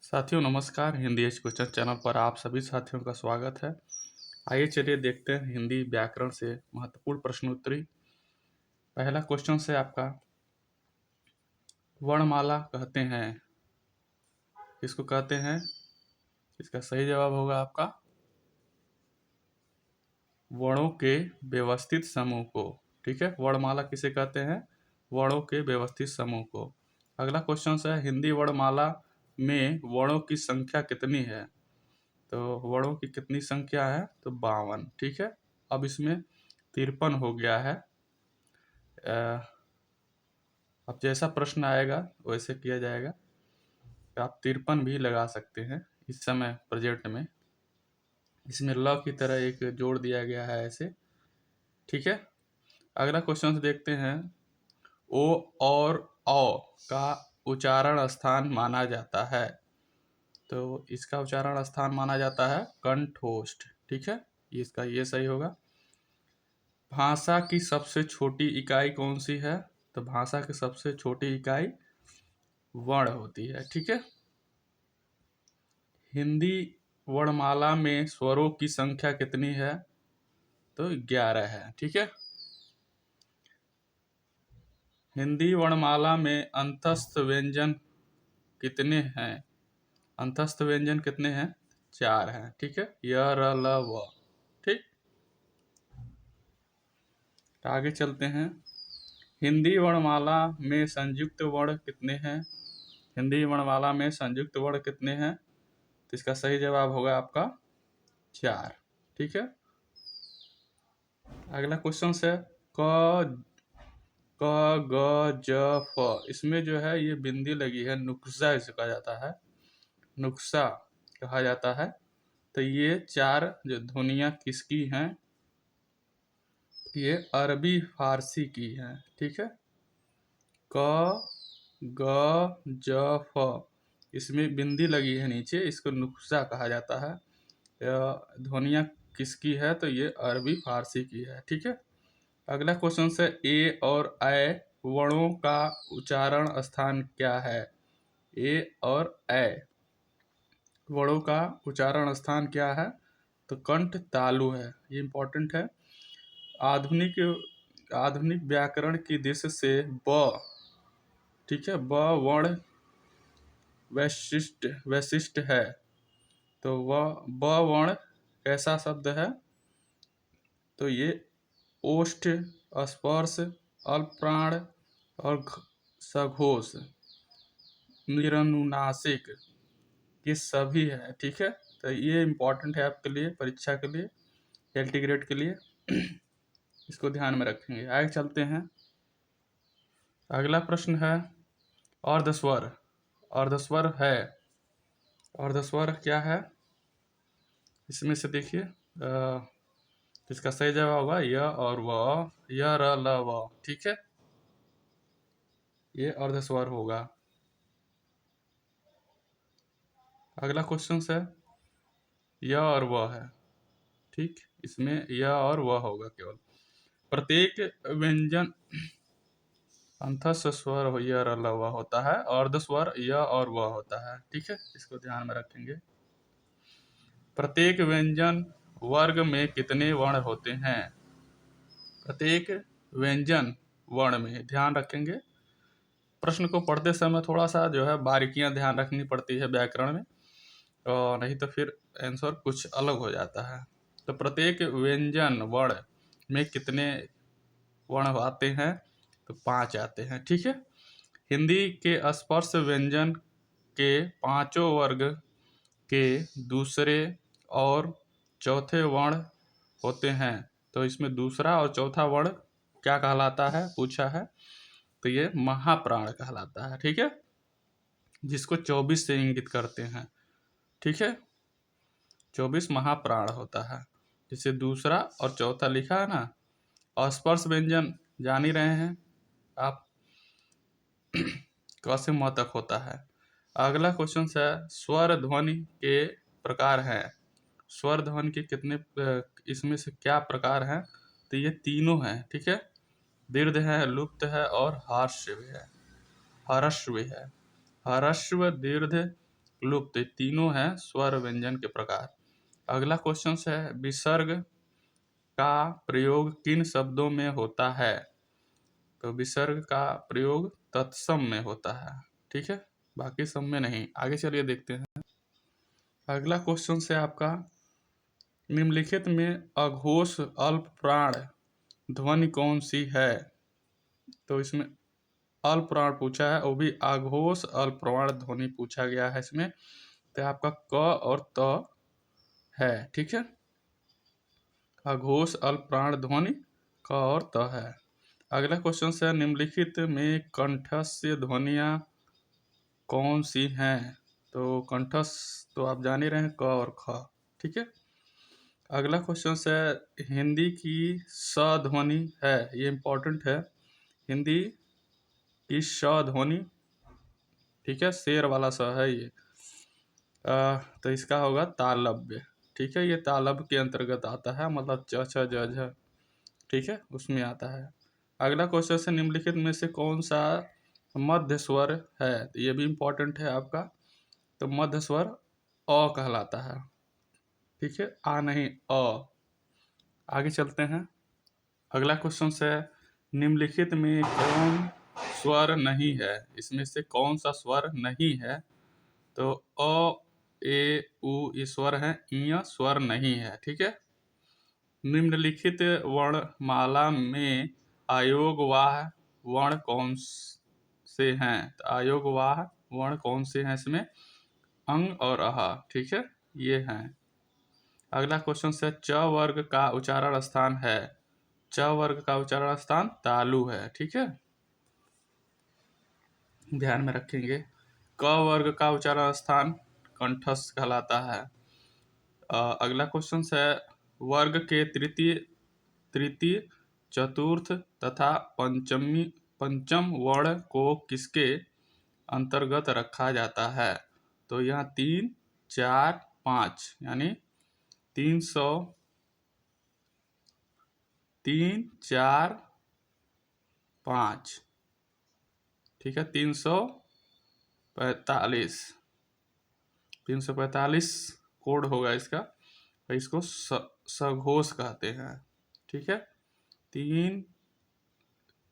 साथियों नमस्कार। Hindi as question channel पर आप सभी साथियों का स्वागत है। आइए चलिए देखते हैं हिंदी व्याकरण से महत्वपूर्ण प्रश्नोत्तरी। पहला क्वेश्चन से आपका, वर्णमाला कहते हैं, किसको कहते हैं? इसका सही जवाब होगा आपका वर्णों के व्यवस्थित समूह को। ठीक है, वर्णमाला किसे कहते हैं? वर्णों के व्यवस्थित समूह को। अगला क्वेश्चन है, हिंदी वर्णमाला में वर्णों की संख्या कितनी है? तो वर्णों की कितनी संख्या है? तो 52। ठीक है, अब इसमें 53 हो गया है। अब जैसा प्रश्न आएगा वैसे किया जाएगा। आप 53 भी लगा सकते हैं इस समय प्रेजेंट में। इसमें ल की तरह एक जोड़ दिया गया है ऐसे। ठीक है, अगला क्वेश्चन देखते हैं। ओ और औ का उच्चारण स्थान माना जाता है, तो इसका उच्चारण स्थान माना जाता है कंठोष्ठ। ठीक है, इसका ये सही होगा। भाषा की सबसे छोटी इकाई कौन सी है? तो भाषा की सबसे छोटी इकाई वर्ण होती है। ठीक है, हिंदी वर्णमाला में स्वरों की संख्या कितनी है? तो 11 है। ठीक है, हिंदी वर्णमाला में अंतस्थ व्यंजन कितने हैं? अंतस्थ व्यंजन कितने हैं? 4 हैं। ठीक है, य र ल व। ठीक, तो आगे चलते हैं। हिंदी वर्णमाला में संयुक्त वर्ण कितने हैं? हिंदी वर्णमाला में संयुक्त वर्ण कितने हैं? तो इसका सही जवाब होगा आपका 4। ठीक है, अगला क्वेश्चन है, क क ग ज फ। इसमें जो है ये बिंदी लगी है, नुक्सा इसे कहा जाता है, नुक्सा कहा जाता है। तो ये 4 जो ध्वनियाँ किसकी हैं? ये अरबी फारसी की हैं। ठीक है, क ग ज फ, इसमें बिंदी लगी है नीचे, इसको नुक्सा कहा जाता है। ध्वनियाँ किसकी है? तो ये अरबी फारसी की है। ठीक है, अगला क्वेश्चन है, ए और ऐ वर्णों का उच्चारण स्थान क्या है? ए और ऐ वर्णों का उच्चारण स्थान क्या है? तो कंठ तालु है, ये इंपॉर्टेंट है। आधुनिक व्याकरण की दृष्टि से ब, ठीक है, ब वर्ण वैशिष्ट है। तो वह ब वर्ण कैसा शब्द है? तो ये ओष्ठ, स्पर्श, अल्पप्राण और सघोष, निरनुनासिक, ये सभी है। ठीक है, तो ये इंपॉर्टेंट है आपके लिए, परीक्षा के लिए, एलटी ग्रेड के लिए। इसको ध्यान में रखेंगे। आगे चलते हैं। अगला प्रश्न है, अर्धस्वर। अर्धस्वर है, अर्धस्वर क्या है? इसमें से देखिए, इसका सही जवाब होगा य और व, य र ल व। ठीक है, ये अर्धस्वर होगा। अगला क्वेश्चन है, य और व है। ठीक, इसमें य और व होगा केवल। प्रत्येक व्यंजन अंतस्थ स्वर य र ल व होता है, अर्धस्वर य और व होता है। ठीक है, इसको ध्यान में रखेंगे। प्रत्येक व्यंजन वर्ग में कितने वर्ण होते हैं? प्रत्येक व्यंजन वर्ण में ध्यान रखेंगे। प्रश्न को पढ़ते समय थोड़ा सा जो है बारीकियां ध्यान रखनी पड़ती है व्याकरण में, और नहीं तो फिर आंसर कुछ अलग हो जाता है। तो प्रत्येक व्यंजन वर्ण में कितने वर्ण आते हैं? तो 5 आते हैं। ठीक है, हिंदी के स्पर्श व्यंजन के पांचों वर्ग के दूसरे और चौथे वर्ण होते हैं। तो इसमें दूसरा और चौथा वर्ण क्या कहलाता है पूछा है? तो ये महाप्राण कहलाता है। ठीक है, जिसको 24 से इंगित करते हैं। ठीक है, 24 महाप्राण होता है। जिसे दूसरा और चौथा लिखा है ना, स्पर्श व्यंजन जान ही रहे हैं आप, कैसे म तक होता है। अगला क्वेश्चन है, स्वर ध्वनि के प्रकार हैं। स्वर ध्वनि के कितने, इसमें से क्या प्रकार हैं? तो ये तीनों हैं। ठीक है, दीर्घ है, लुप्त है और हार्ष्व है, हरस्व है। हरस्व, दीर्घ, लुप्त, तीनों हैं स्वर व्यंजन के प्रकार। अगला क्वेश्चन है विसर्ग का प्रयोग किन शब्दों में होता है? तो विसर्ग का प्रयोग तत्सम में होता है, ठीक है, बाकी सब में नहीं। आगे चलिए देखते हैं। अगला क्वेश्चन है आपका निम्नलिखित में अघोष अल्प प्राण ध्वनि कौन सी है? तो इसमें अल्प प्राण पूछा है, वो भी अघोष अल्प प्राण ध्वनि पूछा गया है इसमें। तो आपका क और त है, ठीक है, अघोष अल्प प्राण ध्वनि क और त है। अगला क्वेश्चन है निम्नलिखित में कंठस्य ध्वनियाँ कौन सी हैं? तो कंठस तो आप जान ही रहे हैं, क और ख, ठीक है। अगला क्वेश्चन है हिंदी की स ध्वनि है, ये इंपॉर्टेंट है, हिंदी की स ध्वनि, ठीक है, शेर वाला स है ये। तो इसका होगा तालव्य, ठीक है, ये तालव्य के अंतर्गत आता है, मतलब च छ ज झ, ठीक है, उसमें आता है। अगला क्वेश्चन है निम्नलिखित में से कौन सा मध्य स्वर है? तो ये भी इंपॉर्टेंट है आपका। तो मध्य स्वर अ कहलाता है, ठीक है, आ नहीं अ। आगे चलते हैं। अगला क्वेश्चन है निम्नलिखित में कौन स्वर नहीं है? इसमें से कौन सा स्वर नहीं है? तो अ ए उ ये स्वर है, इ स्वर नहीं है, ठीक है। निम्नलिखित वर्णमाला में अयोगवाह वर्ण कौन से हैं? तो अयोगवाह वर्ण कौन से हैं इसमें? अंग और अह, ठीक है, ये हैं। अगला क्वेश्चन है च वर्ग का उच्चारण स्थान है? च वर्ग का उच्चारण स्थान तालु है, ठीक है, ध्यान में रखेंगे। क वर्ग का उच्चारण स्थान कंठस्थ कहलाता है। अगला क्वेश्चन है वर्ग के तृतीय चतुर्थ तथा पंचम वर्ण को किसके अंतर्गत रखा जाता है? तो यहाँ 3, 4, 5 यानी 300 3, 4, 5, ठीक है, 345 कोड होगा इसका, तो इसको सघोष कहते हैं, ठीक है। तीन,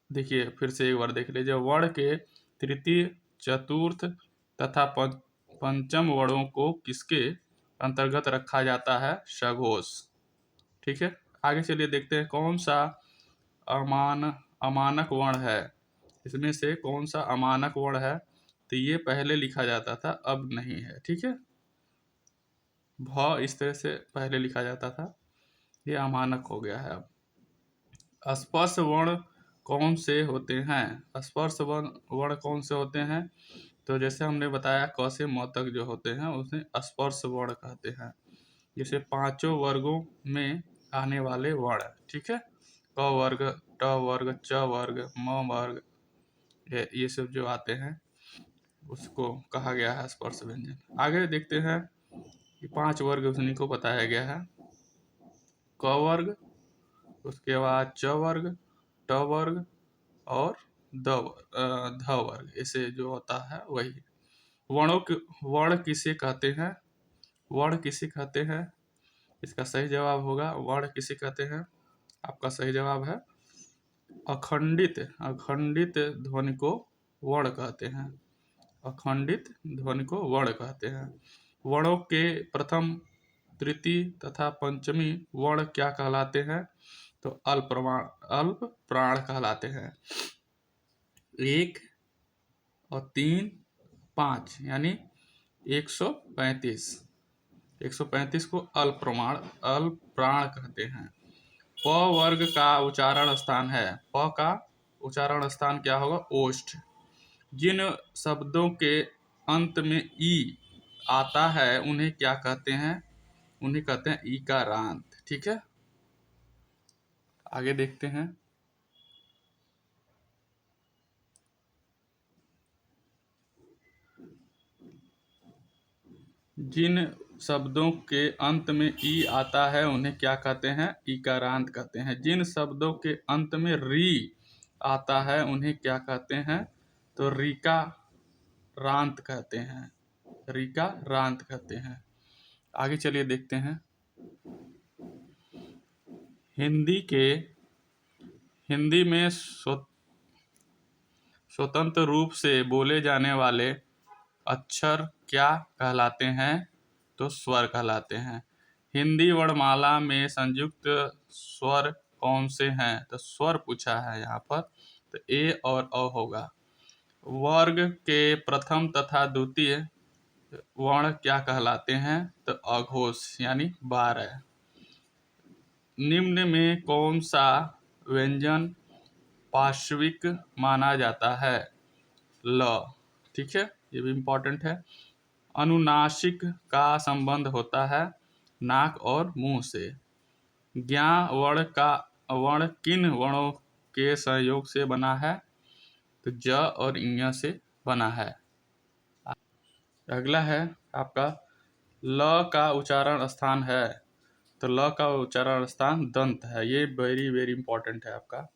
देखिए फिर से एक बार देख लीजिए, वर्ण के तृतीय चतुर्थ तथा पंचम वर्णों को किसके अंतर्गत रखा जाता है? सघोष, ठीक है। आगे चलिए देखते हैं कौन सा अमानक वर्ण है। इसमें से कौन सा अमानक वर्ण है? तो ये पहले लिखा जाता था, अब नहीं है, ठीक है, भ इस तरह से पहले लिखा जाता था, ये अमानक हो गया है अब। स्पर्श वर्ण कौन से होते हैं? स्पर्श वर्ण कौन से होते हैं? तो जैसे हमने बताया क से म तक जो होते हैं उसे स्पर्श वर्ण कहते हैं, जैसे पांचों वर्गों में आने वाले वर्ण, ठीक है, क वर्ग, ट वर्ग, च वर्ग, म वर्ग, ये सब जो आते हैं उसको कहा गया है स्पर्श व्यंजन। आगे देखते हैं कि 5 वर्ग उन्हीं को बताया गया है, क वर्ग, उसके बाद च वर्ग, ट वर्ग और ध वर्ग, ऐसे जो होता है वही। वर्ण किसे कहते हैं? वर्ण किसे कहते हैं? इसका सही जवाब होगा वर्ण किसे कहते हैं? आपका सही जवाब है अखंडित ध्वनि को वर्ण कहते हैं, अखंडित ध्वनि को वर्ण कहते हैं। वर्णों के प्रथम, तृतीय तथा पंचमी वर्ण क्या कहलाते हैं? तो अल्प प्राण कहलाते हैं। 1 और 3, 5 यानी 135 को अल्प प्राण कहते हैं। प वर्ग का उच्चारण स्थान है, प का उच्चारण स्थान क्या होगा? ओष्ठ। जिन शब्दों के अंत में ई आता है उन्हें क्या कहते हैं? उन्हें कहते हैं ईकारांत, ठीक है। आगे देखते हैं। जिन शब्दों के अंत में ई आता है उन्हें क्या कहते हैं? ईकारांत कहते हैं। जिन शब्दों के अंत में री आता है उन्हें क्या कहते हैं? तो रीकारांत कहते हैं, रीका रांत कहते हैं। आगे चलिए देखते हैं। हिंदी में स्वतंत्र रूप से बोले जाने वाले अक्षर क्या कहलाते हैं? तो स्वर कहलाते हैं। हिंदी वर्णमाला में संयुक्त स्वर कौन से हैं? तो स्वर पूछा है यहाँ पर, तो ए और अ होगा। वर्ग के प्रथम तथा द्वितीय वर्ण क्या कहलाते हैं? तो अघोष यानी 12। निम्न में कौन सा व्यंजन पार्श्विक माना जाता है? ल। ठीक है, ये भी इम्पोर्टेंट है। अनुनासिक का संबंध होता है नाक और मुंह से। ज्ञा वर्ण किन वर्णों के सहयोग से बना है? तो ज और ञ से बना है। अगला है आपका ल का उच्चारण स्थान है। तो ल का उच्चारण स्थान दंत है। ये वेरी वेरी इंपॉर्टेंट है आपका।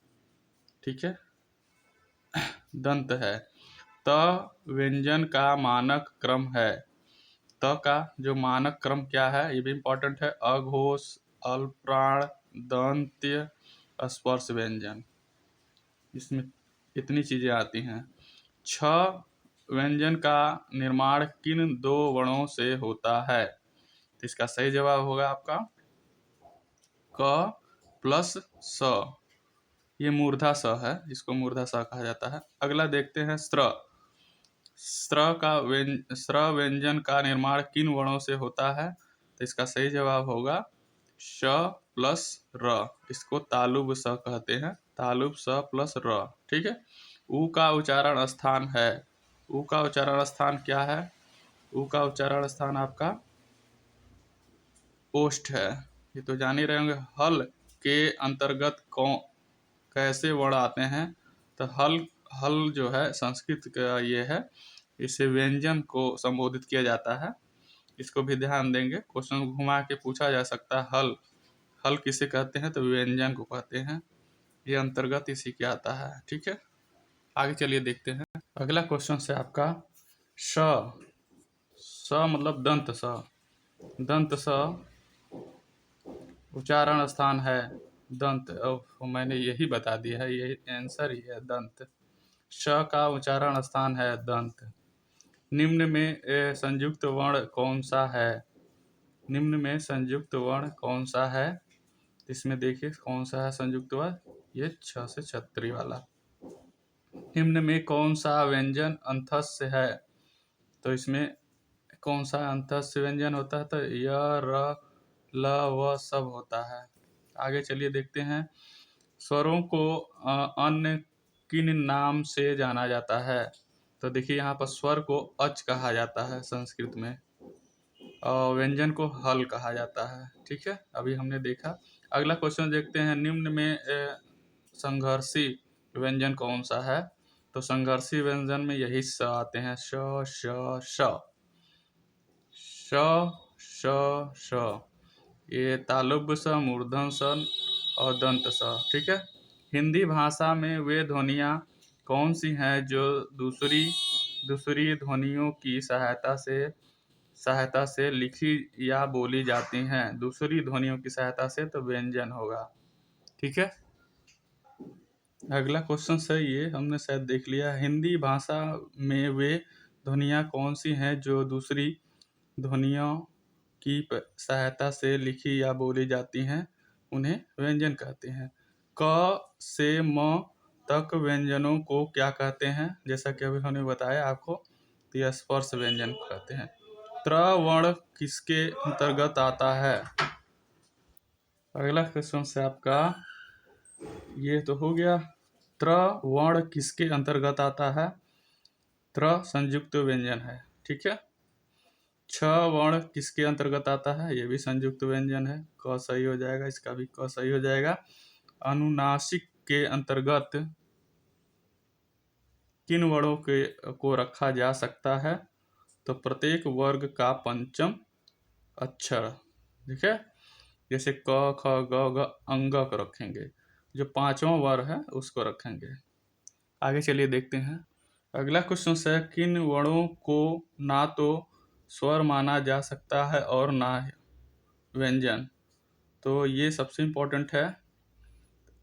ठीक है, दंत है। त व्यंजन का मानक क्रम है। त का जो मानक क्रम क्या है, ये भी इंपॉर्टेंट है। अघोष, अल्पप्राण, दंत्य, स्पर्श व्यंजन, इसमें इतनी चीजें आती हैं। छ व्यंजन का निर्माण किन दो वर्णों से होता है? तो इसका सही जवाब होगा आपका क प्लस स। ये मूर्धा स है, इसको मूर्धा स कहा जाता है। अगला देखते हैं स्त्र। स्त्र व्यंजन का निर्माण किन वर्णों से होता है? तो इसका सही जवाब होगा श प्लस र। इसको तालुब स कहते हैं। तालुब स प्लस र। ठीक है। उ का उच्चारण स्थान है। उ का उच्चारण स्थान क्या है? उ का उच्चारण स्थान आपका ओष्ठ है। ये तो जान ही रहे होंगे। हल के अंतर्गत कैसे वर्ण आते हैं? तो हल हल जो है संस्कृत का ये है, इसे व्यंजन को संबोधित किया जाता है। इसको भी ध्यान देंगे, क्वेश्चन घुमा के पूछा जा सकता है। हल हल किसे कहते हैं? तो व्यंजन को कहते हैं। ये अंतर्गत इसी के आता है। ठीक है, आगे चलिए देखते हैं। अगला क्वेश्चन से आपका स मतलब दंत स। दंत स उच्चारण स्थान है दंत। मैंने यही बता दिया है, यही आंसर ही है दंत। श का उच्चारण स्थान है दंत। निम्न में संयुक्त वर्ण कौन सा है? निम्न में संयुक्त वर्ण कौन सा है? इसमें देखिए कौन सा है संयुक्त वर्ण, ये 6 से छतरी वाला। निम्न में कौन सा व्यंजन अंतस्य है? तो इसमें कौन सा अंतस्य व्यंजन होता है? तो य, र, ल, व सब होता है। आगे चलिए देखते हैं। स्वरों को अन्य किन नाम से जाना जाता है? तो देखिए यहाँ पर स्वर को अच कहा जाता है संस्कृत में, और व्यंजन को हल कहा जाता है। ठीक है, अभी हमने देखा। अगला क्वेश्चन देखते हैं। निम्न में संघर्षी व्यंजन कौन सा है? तो संघर्षी व्यंजन में यही स आते हैं। श श श श श श। ये तालुब स, मूर्धन स और दंत स। ठीक है। हिंदी भाषा में वे ध्वनियाँ कौन सी हैं जो दूसरी ध्वनियों की सहायता से लिखी या बोली जाती हैं? दूसरी ध्वनियों की सहायता से, तो व्यंजन होगा। ठीक है, अगला क्वेश्चन है, ये हमने शायद देख लिया। हिंदी भाषा में वे ध्वनियाँ कौन सी हैं जो दूसरी ध्वनियों की सहायता से लिखी या बोली जाती हैं? उन्हें व्यंजन कहते हैं। क से म तक व्यंजनों को क्या कहते हैं? जैसा कि अभी हमने बताया आपको, तो यह स्पर्श व्यंजन कहते हैं। त्र वर्ण किसके अंतर्गत आता है? अगला क्वेश्चन से आपका ये तो हो गया। त्र वर्ण किसके अंतर्गत आता है? त्र संयुक्त व्यंजन है। ठीक है। छ वर्ण किसके अंतर्गत आता है? ये भी संयुक्त व्यंजन है। क सही हो जाएगा, इसका भी क सही हो जाएगा। अनुनासिक के अंतर्गत किन वर्णों को रखा जा सकता है? तो प्रत्येक वर्ग का पंचम अक्षर। ठीक है, जैसे क ख ग घ अंग को रखेंगे, जो पांचवा वर्ग है उसको रखेंगे। आगे चलिए देखते हैं। अगला क्वेश्चन है, किन वर्णों को ना तो स्वर माना जा सकता है और ना व्यंजन। तो ये सबसे इम्पोर्टेंट है,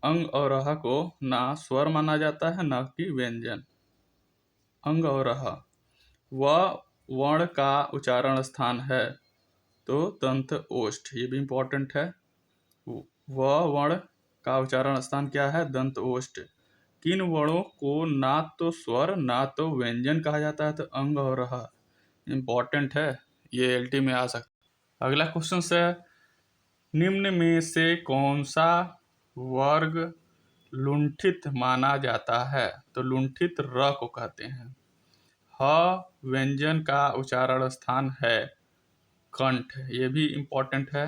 अंग और रह को ना स्वर माना जाता है ना कि व्यंजन। अंग और रह, वह वर्ण का उच्चारण स्थान है, तो दंत ओष्ठ, ये भी इम्पोर्टेंट है। वह वर्ण का उच्चारण स्थान क्या है? दंत ओष्ठ। किन वर्णों को ना तो स्वर ना तो व्यंजन कहा जाता है? तो अंग और रह, इम्पोर्टेंट है, ये एलटी में आ सकता है। अगला क्वेश्चन है, निम्न में से कौन सा वर्ग लुंठित माना जाता है? तो लुंठित र को कहते हैं। ह व्यंजन का उच्चारण स्थान है कंठ, ये भी इम्पोर्टेंट है।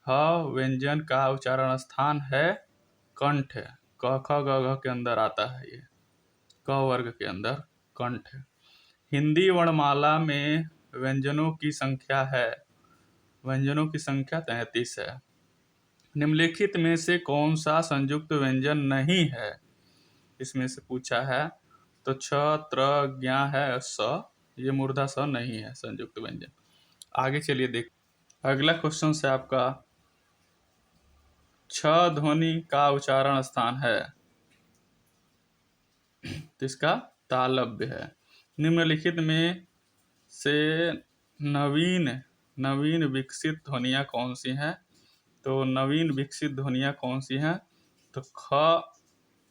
ह व्यंजन का उच्चारण स्थान है कंठ, क ख ग घ के अंदर आता है, ये क वर्ग के अंदर कंठ। हिंदी वर्णमाला में व्यंजनों की संख्या है, व्यंजनों की संख्या 33 है। निम्नलिखित में से कौन सा संयुक्त व्यंजन नहीं है? इसमें से पूछा है, तो छ त्र ज्ञ है, स, ये मूर्धा स नहीं है संयुक्त व्यंजन। आगे चलिए देख, अगला क्वेश्चन है आपका, छ ध्वनि का उच्चारण स्थान है, तो इसका तालव्य है। निम्नलिखित में से नवीन विकसित ध्वनियाँ कौन सी हैं? तो नवीन विकसित ध्वनियाँ कौन सी हैं? तो ख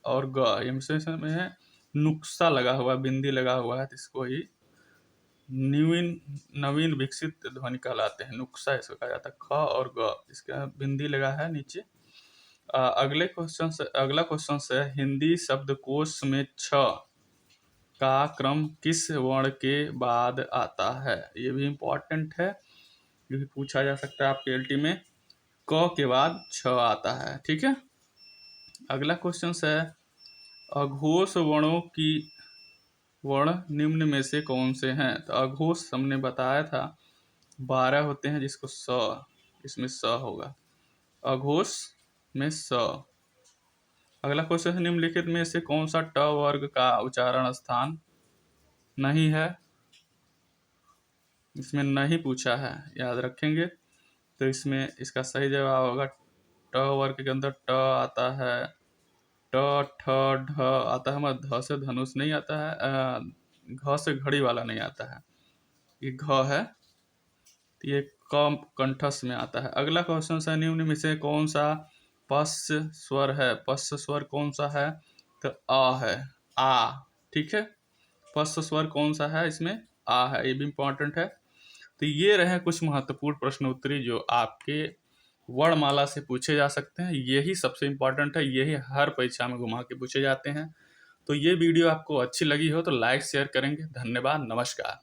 और ग, इनमें है नुक्सा लगा हुआ, बिंदी लगा हुआ है, तो इसको ही नवीन विकसित ध्वनि कहलाते हैं, नुक्सा इसको कहा जाता है। ख और ग, इसका बिंदी लगा है नीचे। अगला क्वेश्चन से, हिंदी शब्दकोश में छ का क्रम किस वर्ण के बाद आता है? ये भी इम्पोर्टेंट है, ये भी पूछा जा सकता है आपके एलटी में। क के बाद छ आता है, ठीक है। अगला क्वेश्चन है, अघोष वर्णों की वर्ण निम्न में से कौन से हैं? तो अघोष हमने बताया था 12 होते हैं, जिसको स, इसमें स होगा, अघोष में स। अगला क्वेश्चन है, निम्नलिखित में से कौन सा ट वर्ग का उच्चारण स्थान नहीं है? इसमें नहीं पूछा है, याद रखेंगे। तो इसमें इसका सही जवाब होगा, ट वर्ग के अंदर ट आता है, ट ठ ढ आता है, मगर ध से धनुष नहीं आता है, घ से घड़ी वाला नहीं आता है, ये घ है, तो ये कम कंठस्थ में आता है। अगला क्वेश्चन है, निम्न में से कौन सा पश्च स्वर है? पश्च स्वर कौन सा है? तो आ है, आ, ठीक है। पश्च स्वर कौन सा है? इसमें आ है, ये भी इम्पोर्टेंट है। तो ये रहे कुछ महत्वपूर्ण प्रश्न उत्तरी जो आपके वर्णमाला से पूछे जा सकते हैं। यही सबसे इम्पोर्टेंट है, यही हर परीक्षा में घुमा के पूछे जाते हैं। तो ये वीडियो आपको अच्छी लगी हो तो लाइक शेयर करेंगे। धन्यवाद, नमस्कार।